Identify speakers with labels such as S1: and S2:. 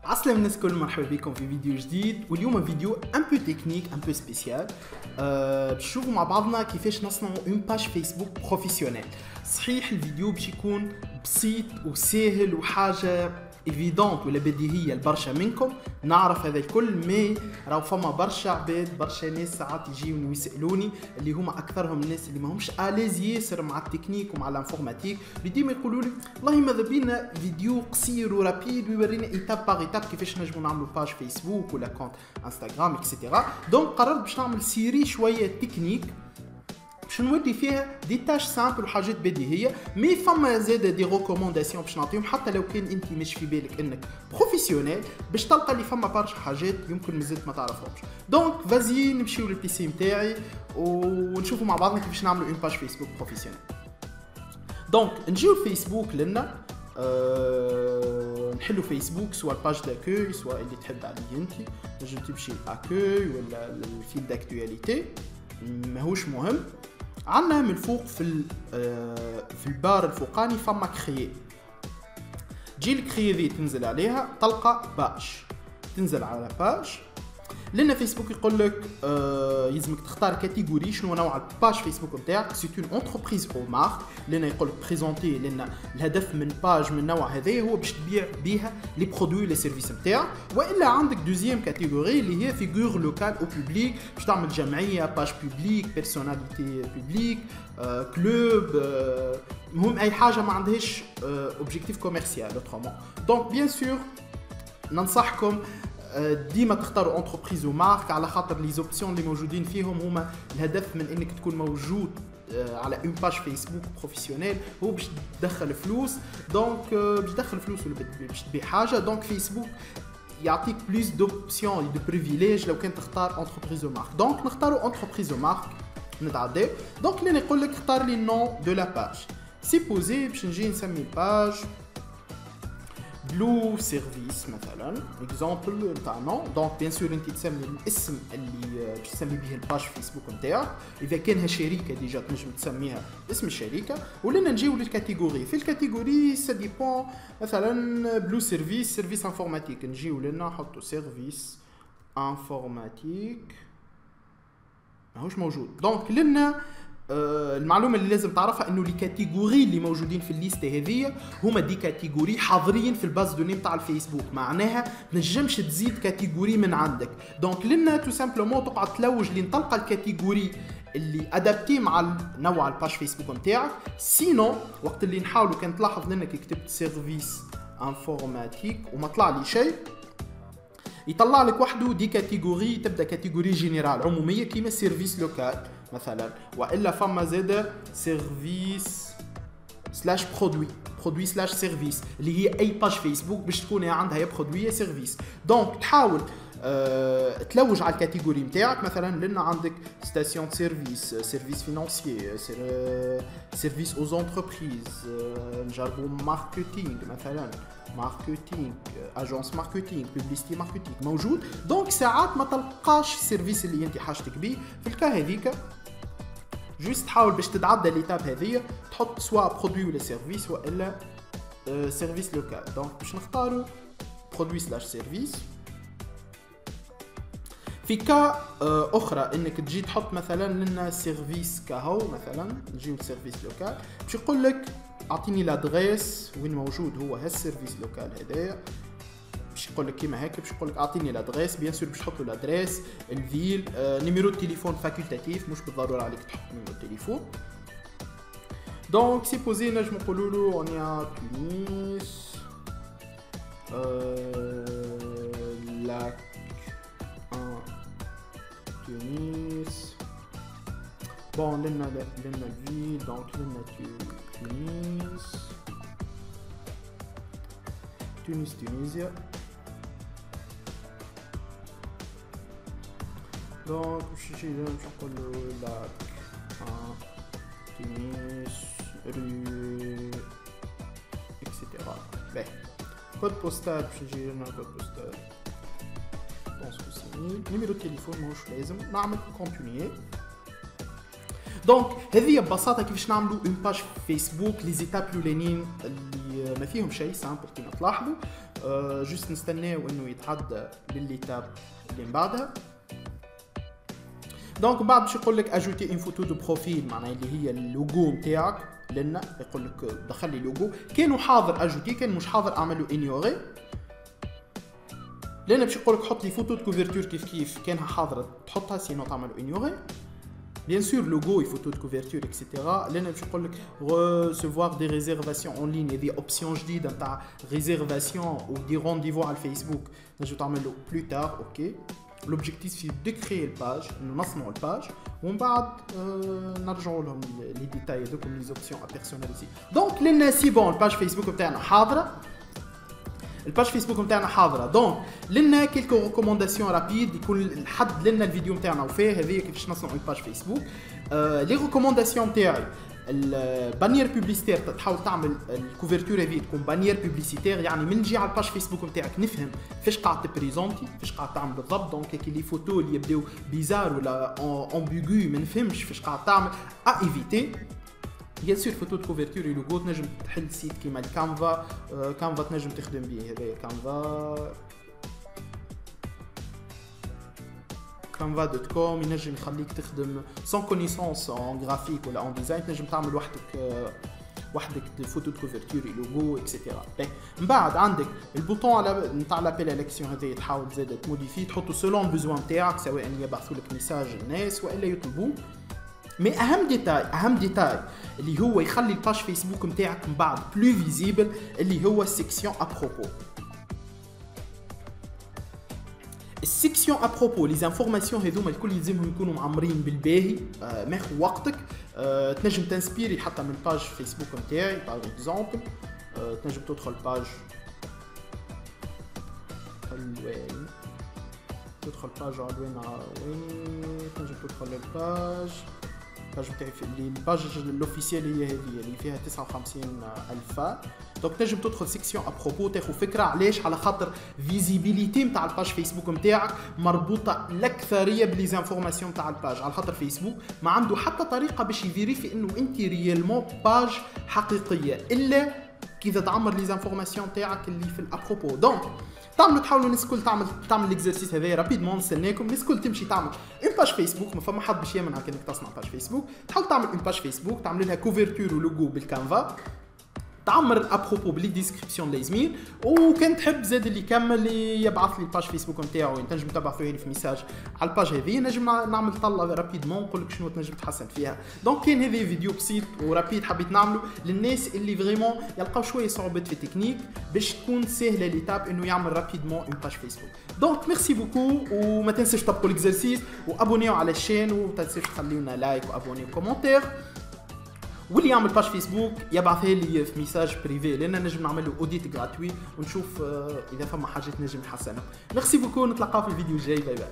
S1: عسلامة الناس الكل، مرحبا بكم في فيديو جديد. واليوم فيديو ان بو تكنيك ان بو سبيسيال. باش نشوفوا مع بعضنا كيفاش نصنعوا اون باج فيسبوك بروفيسيونيل. صحيح الفيديو باش يكون بسيط وسهل وحاجه ايفيدونت ولا بديهيه لبرشا منكم، نعرف هذا الكل، مي راهو فما برشا عباد برشا ناس ساعات يجيوني ويسالوني اللي هما اكثرهم الناس اللي ماهمش اليز ياسر مع التكنيك ومع الانفورماتيك، اللي ديما يقولوا لي والله ماذا بينا فيديو قصير ورابيد ويورينا ايتاب باغ ايتاب كيفاش نجموا نعملوا باج فيسبوك ولا كونت انستغرام اكسيتيرا. دونك قررت باش نعمل سيري شويه تكنيك باش نودي فيها دي تاش سامبل وحاجات بديهيه، مي فما زاد دي ريكومونداسيون باش نعطيهم حتى لو كان انت مش في بالك انك بروفيسيونيل، باش تلقى اللي فما برشا حاجات يمكن مازلت ما تعرفهمش. دونك فازي نمشيو للبي سي نتاعي ونشوفوا مع بعضنا كيفاش نعملوا اون باج فيسبوك بروفيسيونيل. دونك نجيو الفيسبوك لنا، نحلو فيسبوك سواء الباج داكوي سواء اللي تحب عليه انت، تنجم تمشي لاكوي ولا الفيل داكتواليتي ماهوش مهم. عندنا من الفوق في البار الفوقاني فما كريي، تجي الكريي ذي تنزل عليها تلقى باج، تنزل على باج لأن فيسبوك يقول لك يلزمك تختار كاتيجوري شنو نوع الباج فيسبوك نتاعك. سي اون انتربريز او مارك، لأن يقول لك بريزونتي، لأن الهدف من باج من النوع هذا هو باش تبيع بها لي برودوي لي سيرفيس نتاعك. والا عندك دوزيام كاتيجوري اللي هي فيغور لوكال او بوبليك، باش تعمل جمعيه، باج بوبليك، بيرسوناليتي بوبليك، كلوب، المهم اي حاجه ما عندهاش اوبجيكتيف كوميرسيال اوترومون. دونك بيان سور ننصحكم ديما تختاروا انتربريز ومارك، على خاطر لي زوبسيون اللي موجودين فيهم هما الهدف من انك تكون موجود على اون باج فيسبوك بروفيسيونيل هو باش تدخل فلوس. دونك باش تدخل فلوس ولا باش تبيع حاجه، دونك فيسبوك يعطيك بلوس دوبسيون دو بريفيليج لو كان تختار انتربريز ومارك. دونك نختاروا انتربريز ومارك نتعداو. دونك اللي نقول لك اختار لي النون دو لا باج. سيبوزي باش نجي نسمي الباج بلو سيرفيس مثلا، اكزامبل نتاعنا. دونك بيان سور انت تسمي الاسم اللي باش تسمي به الباج فيسبوك نتاعك، اذا كانها شركه ديجا تنجم تسميها اسم الشركه. ولنا نجيو للكاتيجوري، في الكاتيجوري سا ديبون، مثلا بلو سيرفيس سيرفيس انفورماتيك، نجيو لنا نحطوا سيرفيس انفورماتيك ماهوش موجود. دونك لنا المعلومه اللي لازم تعرفها انه لي كاتيجوري اللي موجودين في الليسته هذه هما دي كاتيجوري حاضرين في الباز دوني نتاع الفيسبوك، معناها ما تنجمش تزيد كاتيجوري من عندك. دونك لنا تو سامبلومون تقعد تلوج لين تلقى الكاتيجوري اللي ادابتي مع نوع الباج فيسبوك نتاعك. سينو وقت اللي نحاولوا كان تلاحظ لانك كتبت سيرفيس انفورماتيك وما طلع لي شيء، يطلع لك وحده دي كاتيجوري، تبدا كاتيجوري جينيرال عموميه كيما سيرفيس لوكال مثلا، والا فما زاده سيرفيس سلاش برودوي سلاش سيرفيس اللي هي اي باج فيسبوك باش تكون عندها يا برودوي يا سيرفيس. دونك تحاول تلوج على الكاتيجوري نتاعك. مثلا لنا عندك ستاسيون سيرفيس، سيرفيس فينانسيي، سيرفيس اوز انتربريز، نجربوا ماركتينغ مثلا، ماركتينغ اجونس ماركتينغ، بوبليستي ماركتينغ موجود. دونك ساعات ما تلقاش السيرفيس اللي انت حاجتك بيه، في الكا هذيك جوست تحاول باش تتعدى ليتاب هذيا تحط سواء برودوي ولا سيرفيس والا سيرفيس لوكال. دونك باش نختاروا برودوي سلاش سيرفيس. في كا اخرى انك تجي تحط مثلا لنا سيرفيس كهو مثلا، نجيو لسيرفيس لوكال باش يقول لك اعطيني لادريس وين موجود هو هالسيرفيس لوكال هذايا، باش يقول لك كيما هكا، باش يقول لك اعطيني لادريس. بيان سور باش تحط له لادريس، الفيل، نيميرو التليفون فاكولتاتيف، مش بالضروره عليك تحط نيميرو التليفون. دونك سيبوزي نجم نقولوا له اونيا تونس لاك تونس. بون لنا الفيل، دونك لنا تونسيا. دونك باش نجي باش نقول له لاك تونس ري اكسيتيرا. باهي كود بوستال باش نجي لنا كود بوستال نيميرو التليفون ماهوش لازم، نعمل كونتينيي. دونك هذه ببساطه كيفاش نعملوا اون باج فيسبوك. لي زيتاب الاولانيين اللي ما فيهم شيء سامبل كيما تلاحظوا. جوست نستناو انه يتعدى لليتاب اللي من بعدها. دونك بعد باش يقول لك اجوتي ان فوتو دو بروفيل، معناها اللي هي اللوجو نتاعك لنا، يقول لك دخل لي لوجو، كانوا حاضر اجوتي، كان مش حاضر اعمل له انيوري. لنا باش يقول لك حط لي فوتو دو كوفرتور كيف كانها حاضره تحطها، سينو تعمل انيوري. بيان سور لوجو فوتو دو كوفرتور اكسيتيرا. لنا باش يقول لك ريسيفوار دي ريزيرفاسيون اون لين، هذه اوبسيون جديده نتاع ريزيرفاسيون و دي رونديفو على الفيسبوك، نجم تعمل له بلو تار. اوكي، لوبجيكتيف في دو كريي الباج، انه نصنعوا الباج ومن بعد نرجعوا لهم لي ديتاي هذوك لي زوبسيون ابيرسوناليزي. دونك لنا سي بون الباج فيسبوك نتاعنا حاضره، الباج فيسبوك نتاعنا حاضره. دونك لنا كيلكو ريكومونداسيون رابيد، يكون الحد لنا الفيديو نتاعنا وفيه هذه كيفاش نصنعوا الباج فيسبوك. لي ريكومونداسيون نتاعي البانير بوبليسيتير، تحاول تعمل الكوفرتور هذه تكون بانير بوبليسيتير، يعني من نجي على الباج فيسبوك نتاعك نفهم فاش قاعد تبريزونتي، فاش قاعد تعمل بالضبط. دونك كي لي فوتو اللي يبداو بيزار ولا امبيغو ما نفهمش فاش قاعد تعمل ايفيتي. بيان سور فوتو دو كوفرتور لوغو تنجم تحل سيت كيما الكانفا، كانفا تنجم تخدم به، هذا canva.com ينجم يخليك تخدم سون كونيسونس اون غرافيك ولا اون ديزاين، تنجم تعمل وحدك فوتو دو كوفرتور لوغو اكسيتيرا. من بعد عندك البوطون على نتاع لابيل الكسيون، هذا تحاول زاد تموديفي تحطو سولون بوزوان نتاعك، سواء يبعثوا لك ميساج الناس والا يطلبوه. مي اهم ديتاي اللي هو يخلي الباج فيسبوك نتاعك من بعد بلو فيزيبل، اللي هو السيكسيون ابروبو. السيكسيون ابروبو لي زانفورماسيون هذوما الكل يلزمهم يكونوا معمرين بالباهي، ماخذ وقتك. تنجم تنسبيري حتى من باج فيسبوك نتاعي باغ اكزومبل. تنجم تدخل باج الوين، تدخل باج وين تنجم تدخل للباج نتاعي اللي الباج الاوفيسيال هي هذه اللي فيها 59,000. دونك تنجم تدخل سيكسيون ابروبو تاخذ فكره علاش، على خاطر فيزيبيليتي نتاع الباج فيسبوك نتاعك مربوطه الاكثريه بلي زانفورماسيون نتاع الباج، على خاطر فيسبوك ما عنده حتى طريقه باش يفيريفي انه انت ريالمون باج حقيقيه الا كي تعمر لي زانفورماسيون نتاعك اللي في الابروبو. دونك تحاولوا الناس الكل تعمل ليكزرسيس هذا رابيدمون، نستناكم الناس الكل تمشي تعمل اون باج فيسبوك. ما فما حد باش يمنعك انك تصنع باج فيسبوك، تحاول تعمل اون باج فيسبوك، تعمل لها كوفرتور ولوجو بالكانفا، تعمر الابروبو بلي ديسكريبسيون لازمين، وكان تحب زاد اللي يكمل يبعث لي الباج فيسبوك نتاعو، تنجم تبعثوا لي في ميساج على الباج هذه، نجم نعمل طله رابيدمون نقول لك شنو تنجم تحسن فيها. دونك كان هذا فيديو بسيط ورابيد حبيت نعمله للناس اللي فريمون يلقاو شويه صعوبات في التكنيك باش تكون سهله ليتاب انه يعمل رابيدمون اون باج فيسبوك. دونك ميرسي بوكو، وما تنساش تطبقوا ليكزرسيس وابونيو على الشين، وما تنساش تخليو لنا لايك وابوني وكومنتير. واللي يعمل باج فيسبوك يبعثها لي في ميساج بريفي، لان نجم نعمل له اوديت غراتوي ونشوف اذا فما حاجات نجم نحسنها. ميرسي بوكو، نتلاقاو في الفيديو الجاي، باي باي.